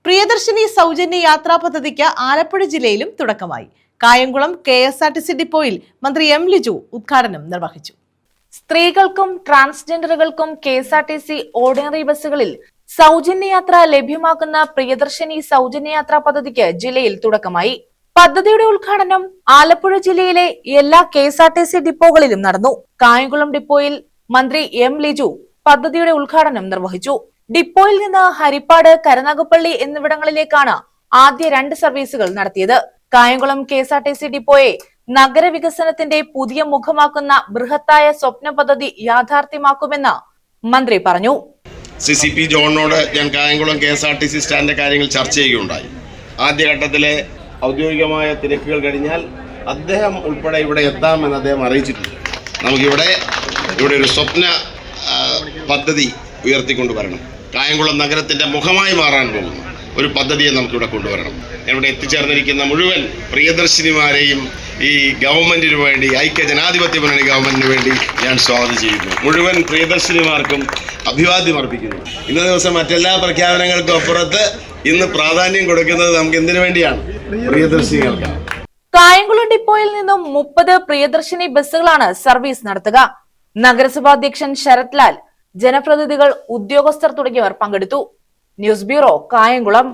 പ്രിയദർശിനി സൗജന്യ യാത്രാ പദ്ധതിക്ക് ആലപ്പുഴ ജില്ലയിലും തുടക്കമായി. കായംകുളം KSRTC ഡിപ്പോയിൽ മന്ത്രി M. ലിജു ഉദ്ഘാടനം നിർവഹിച്ചു. സ്ത്രീകൾക്കും ട്രാൻസ്ജെൻഡറുകൾക്കും KSRTC ഓർഡിനറി ബസ്സുകളിൽ സൗജന്യ യാത്ര ലഭ്യമാക്കുന്ന പ്രിയദർശിനി സൗജന്യ യാത്രാ പദ്ധതിക്ക് ജില്ലയിൽ തുടക്കമായി. പദ്ധതിയുടെ ഉദ്ഘാടനം ആലപ്പുഴ ജില്ലയിലെ എല്ലാ KSRTC ഡിപ്പോകളിലും നടന്നു. കായംകുളം ഡിപ്പോയിൽ മന്ത്രി M. ലിജു പദ്ധതിയുടെ ഉദ്ഘാടനം നിർവഹിച്ചു. ഡിപ്പോയിൽ നിന്ന് ഹരിപ്പാട്, കരുനാഗപ്പള്ളി എന്നിവിടങ്ങളിലേക്കാണ് ആദ്യ 2 സർവീസുകൾ നടത്തിയത്. കായംകുളം KSRTC ഡിപ്പോയെ നഗരവികസനത്തിന്റെ പുതിയ മുഖമാക്കുന്ന ബൃഹത്തായ സ്വപ്ന പദ്ധതി യാഥാർത്ഥ്യമാക്കുമെന്ന് മന്ത്രി പറഞ്ഞു. CCP ജോണിനോട് ഞാൻ കായംകുളം KSRTC സ്റ്റാൻഡിന്റെ കാര്യങ്ങൾ ചർച്ച ചെയ്യുകയുണ്ടായി. ആദ്യഘട്ടത്തിലെ ഔദ്യോഗികമായ തിരക്കുകൾ കഴിഞ്ഞാൽ അദ്ദേഹം ഉൾപ്പെടെ ഇവിടെ എത്താമെന്ന് അദ്ദേഹം അറിയിച്ചിട്ടുണ്ട്. നമുക്കിവിടെ ഒരു സ്വപ്ന പദ്ധതി ഉയർത്തിക്കൊണ്ടുവരണം. കായംകുളം നഗരത്തിന്റെ മുഖമായി മാറാൻ പോകുന്ന ഒരു പദ്ധതിയെ നമുക്കിവിടെ കൊണ്ടുവരണം. ഇവിടെ എത്തിച്ചേർന്നിരിക്കുന്ന മുഴുവൻ പ്രിയദർശിനിമാരെയും ഈ ഗവൺമെന്റിന് വേണ്ടി, ഐക്യ ജനാധിപത്യ മുന്നണി ഗവൺമെന്റിന് വേണ്ടി ഞാൻ സ്വാഗതം ചെയ്യുന്നു. മുഴുവൻ പ്രിയദർശിനിമാർക്കും അഭിവാദ്യം അർപ്പിക്കുന്നു. ഇന്ന ദിവസം മറ്റെല്ലാ പ്രഖ്യാപനങ്ങൾക്കും അപ്പുറത്ത് ഇന്ന് പ്രാധാന്യം കൊടുക്കുന്നത് നമുക്ക് എന്തിനു വേണ്ടിയാണ്? പ്രിയദർശിനികൾക്കാണ്. കായംകുളം ഡിപ്പോയിൽ നിന്നും 30 പ്രിയദർശിനി ബസ്സുകളാണ് സർവീസ് നടത്തുക. നഗരസഭാ അധ്യക്ഷൻ ശരത് ലാൽ, ജനപ്രതിനിധികൾ, ഉദ്യോഗസ്ഥർ തുടങ്ങിയവർ പങ്കെടുത്തു. News bureau, Kayamkulam.